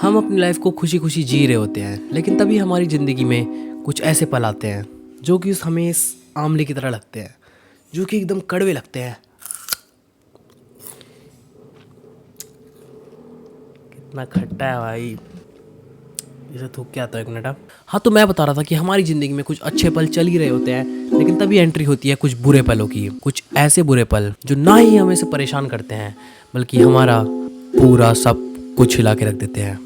हम अपनी लाइफ को खुशी खुशी जी रहे होते हैं, लेकिन तभी हमारी ज़िंदगी में कुछ ऐसे पल आते हैं जो कि हमें इस आमले की तरह लगते हैं, जो कि एकदम कड़वे लगते हैं। कितना खट्टा है भाई, इसे थूक के आता है। एक मिनट। हाँ, तो मैं बता रहा था कि हमारी ज़िंदगी में कुछ अच्छे पल चल ही रहे होते हैं, लेकिन तभी एंट्री होती है कुछ बुरे पलों की। कुछ ऐसे बुरे पल जो ना ही हमें से परेशान करते हैं, बल्कि हमारा पूरा सब कुछ हिला के रख देते हैं।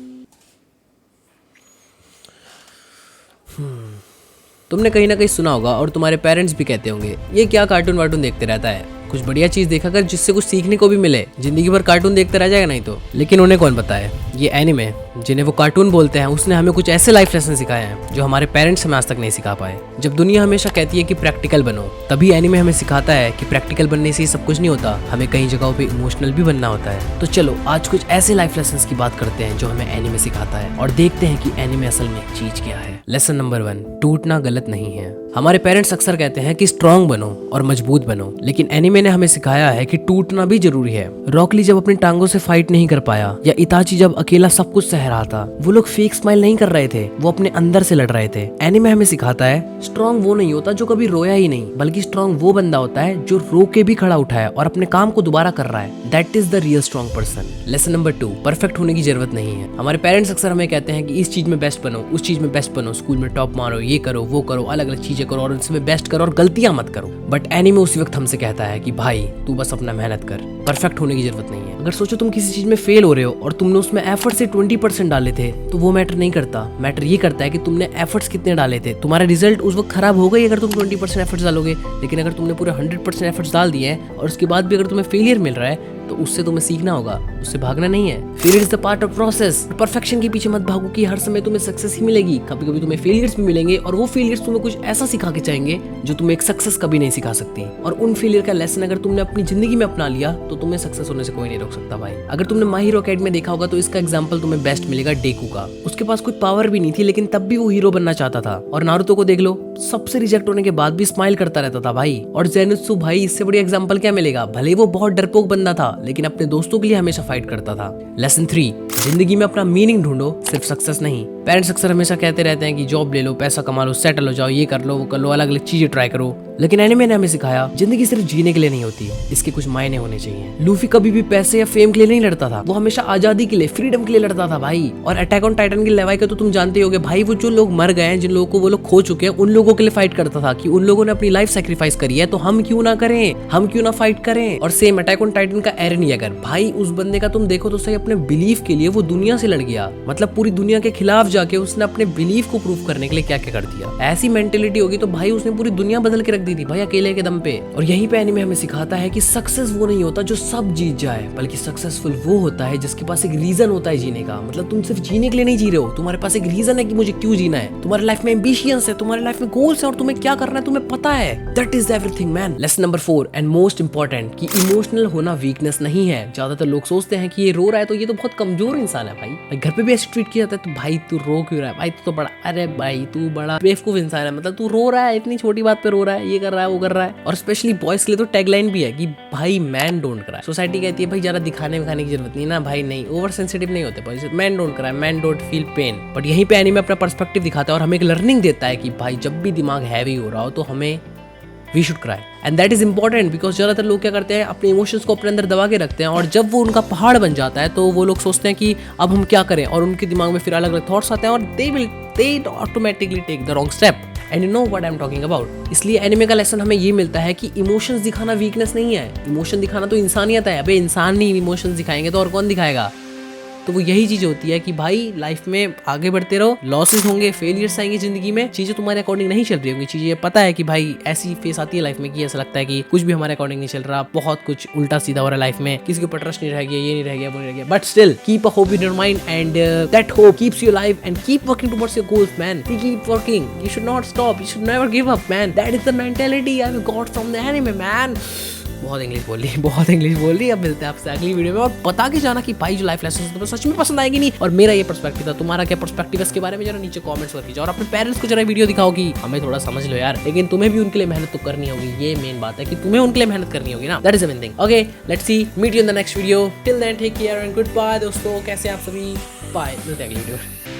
तुमने कहीं ना कहीं सुना होगा और तुम्हारे पेरेंट्स भी कहते होंगे, ये क्या कार्टून वार्टून देखते रहता है, कुछ बढ़िया चीज़ देखा कर जिससे कुछ सीखने को भी मिले। जिंदगी भर कार्टून देखते रह जाएगा नहीं तो। लेकिन उन्हें कौन पता है, ये एनिमे जिन्हें वो कार्टून बोलते हैं, उसने हमें कुछ ऐसे लाइफ लेसन सिखाए हैं जो हमारे पेरेंट्स हमें आज तक नहीं सिखा पाए। जब दुनिया हमेशा कहती है कि प्रैक्टिकल बनो, तभी एनिमे हमें सिखाता है कि प्रैक्टिकल बनने से ही सब कुछ नहीं होता, हमें कई जगहों पे इमोशनल भी बनना होता है। तो चलो आज कुछ ऐसे लाइफ लेसन की बात करते हैं जो हमें एनिमे सिखाता है, और देखते हैं कि एनिमे असल में चीज क्या है। लेसन नंबर 1, टूटना गलत नहीं है। हमारे पेरेंट्स अक्सर कहते हैं कि स्ट्रांग बनो और मजबूत बनो, लेकिन एनिमे ने हमें सिखाया है कि टूटना भी जरूरी है। रॉक ली जब अपनी टांगों से फाइट नहीं कर पाया, या इताची जब अकेला सब कुछ सह रहा था, वो लोग फेक स्माइल नहीं कर रहे थे, वो अपने अंदर से लड़ रहे थे। एनिमे हमें सिखाता है स्ट्रांग वो नहीं होता जो कभी रोया ही नहीं, बल्कि स्ट्रांग वो बंदा होता है जो रो के भी खड़ा उठा है और अपने काम को दोबारा कर रहा है। That is the real strong person. Lesson number 2, perfect होने की जरूरत नहीं है। हमारे पेरेंट्स अक्सर हमें कहते हैं कि इस चीज में बेस्ट बनो, उस चीज में बेस्ट बनो, स्कूल में टॉप मारो, ये करो वो करो, अलग अलग चीजें करो और उनसे बेस्ट करो और गलतियां मत करो। बट एनिमे उसी वक्त हमसे कहता है कि भाई तू बस अपना मेहनत कर, परफेक्ट होने की जरूरत नहीं है। अगर सोचो तुम किसी चीज में फेल हो रहे हो और तुमने उसमें एफर्ट से 20% डाले थे, तो वो मैटर नहीं करता। मैटर ये करता है कि तुमने एफर्ट्स कितने डाले थे। तुम्हारा रिजल्ट उस वक्त खराब हो गई अगर तुम 20% एफर्ट्स डालोगे, लेकिन अगर तुमने पूरे 100% एफर्ट्स डाल दिए हैं और उसके बाद भी अगर तुम्हें फेलियर मिल रहा है, तो उससे तुम्हें सीखना होगा, उससे भागना नहीं है। Failure is the part of process. Perfection के पीछे मत भागो कि हर समय तुम्हें सक्सेस ही मिलेगी। कभी कभी तुम्हें फेलियर्स भी मिलेंगे, और वो फेलियर्स तुम्हें कुछ ऐसा सिखा के जाएंगे जो तुम्हें एक सक्सेस कभी नहीं सिखा सकती। और उन फेलियर का लेसन अगर तुमने अपनी जिंदगी में अपना लिया, तो तुम्हें सक्सेस होने से कोई नहीं रोक सकता भाई। अगर तुमने माई हीरो अकेडमी देखा होगा, तो इसका एग्जाम्पल तुम्हें बेस्ट मिलेगा डेकू का। उसके पास कोई पावर भी नहीं थी, लेकिन तब भी वो हीरो बनना चाहता था। और नारुतो को देख लो, सबसे रिजेक्ट होने के बाद भी स्माइल करता रहता था भाई। और जेनुत्सु भाई, इससे बड़ी एग्जाम्पल क्या मिलेगा। भले वो बहुत डरपोक बंदा था, लेकिन अपने दोस्तों के लिए हमेशा फाइट करता था। लेसन 3, जिंदगी में अपना मीनिंग ढूंढो, सिर्फ सक्सेस नहीं। पेरेंट्स अक्सर हमेशा कहते रहते हैं कि जॉब ले लो, पैसा कमा लो, सेटल हो जाओ, ये कर लो वो कर लो, अलग अलग चीजें ट्राई करो। लेकिन एनिमे ने हमें सिखाया जिंदगी सिर्फ जीने के लिए नहीं होती, इसके कुछ मायने होने चाहिए। लूफी कभी भी पैसे या फेम के लिए नहीं लड़ता था, वो हमेशा आजादी के लिए, फ्रीडम के लिए लड़ता था भाई। और अटैक ऑन टाइटन की लेवाई का तो तुम जानते होगे भाई, वो जो लोग मर गए हैं, जिन लोगों को वो लोग खो चुके हैं, उन लोगों के लिए फाइट करता था कि उन लोगों ने अपनी लाइफ सैक्रिफाइस करी है, तो हम क्यों ना करें, हम क्यों ना फाइट करें। और सेम अटैक ऑन टाइटन का एरन येगर भाई, उस बंदे का तुम देखो तो सही, अपने बिलीफ के लिए वो दुनिया से लड़ गया। मतलब पूरी दुनिया के खिलाफ जाके उसने अपने बिलीफ को प्रूव करने के लिए क्या क्या कर दिया। ऐसी मेंटेलिटी होगी तो भाई उसने पूरी दुनिया बदल के रख दी थी भाई, अकेले के दम पे। और यहीं पे एनिमे हमें सिखाता है कि सक्सेस वो नहीं होता जो सब जीत जाए, बल्कि सक्सेसफुल वो होता है जिसके पास एक रीजन होता है जीने का। मतलब तुम सिर्फ जीने के लिए नहीं जी रहे हो, तुम्हारे पास एक रीजन है कि मुझे क्यों जीना है। तुम्हारे लाइफ में एम्बिशियंस है, तुम्हारे लाइफ में गोल्स है, और तुम्हें क्या करना है तुम्हें पता है। That is everything man. Lesson number 4 and most important, कि इमोशनल होना वीकनेस नहीं है। ज्यादातर लोग सोचते हैं कि ये रो रहा है तो ये तो बहुत कमजोर इंसान है भाई। घर पे भी ऐसे ट्रीट किया जाता है, तो भाई तू रो क्यों रहा है, भाई तू तो बड़ा, अरे भाई तू बड़ा बेवकूफ इंसान है, मतलब तू रो रहा है, इतनी छोटी बात पे रो रहा है, ये कर रहा है वो कर रहा है। और स्पेशली बॉयज के लिए तो टैगलाइन भी है कि भाई मैन डोंट क्राई। सोसाइटी कहती है भाई ज्यादा दिखाने विखाने की जरूरत नहीं ना भाई, नहीं ओवर सेंसिटिव नहीं होते boys, man don't cry, man don't feel pain. But यहीं पे एनीमे अपना पर्सपेक्टिव दिखाता है और हमें एक लर्निंग देता है कि भाई जब भी दिमाग हैवी हो रहा हो तो हमें we should cry. And that is important, because ज्यादातर लोग क्या करते हैं, अपने इमोशंस को अपने अंदर दबा के रखते हैं, और जब वो उनका पहाड़ बन जाता है तो वो लोग सोचते हैं कि अब हम क्या करें, और उनके दिमाग में फिर अलग अलग थॉट्स आते हैं, और they automatically take the wrong step. And you know what I am talking about. इसलिए एनिमे का लेसन हमें ये मिलता है कि इमोशंस दिखाना वीकनेस नहीं है, इमोशन दिखाना तो इंसानियत है। अबे इंसान नहीं इमोशंस दिखाएंगे तो और कौन दिखाएगा। तो वो यही चीज होती है कि भाई लाइफ में आगे बढ़ते रहो, लॉसेस होंगे, फेलियर्स आएंगे जिंदगी में, चीजें तुम्हारे अकॉर्डिंग नहीं चल रही होंगी, चीजें पता है कि भाई ऐसी फेस आती है लाइफ में कि ऐसा लगता है कि कुछ भी हमारे अकॉर्डिंग नहीं चल रहा, बहुत कुछ उल्टा सीधा हो रहा है लाइफ में, किसी के ऊपर ट्रस्ट नहीं रह गया, ये नहीं रह गया, वो नहीं रह गया। But still keep a hope in your mind, and that hope keeps you alive, and keep working towards your goals man. Keep working, you should not stop, you should never give up man. That is the mentality I got from the anime man. बहुत English बोल ली। अब मिलते हैं आपसे अगली video में, और बता के जाना कि भाई जो लाइफ लेसन तुम्हें सच में पसंद आएगी नहीं, और मेरा ये पर्सपेक्टिव था, तुम्हारा क्या पर्सपेक्टिव है इसके बारे में जरा नीचे कमेंट्स करके जाओ, और अपने पेरेंट्स को जरा वीडियो दिखाओ कि हमें थोड़ा समझ लो यार, लेकिन तुम्हें भी उनके लिए मेहनत तो करनी होगी। ये मेन बात है कि तुम्हें उनके लिए मेहनत करनी होगी ना, that is the main thing. Okay, let's see, meet you in the next video, till then take care and good bye दोस्तों। कैसे आप सभी, बाय, मिलते हैं अगली वीडियो में।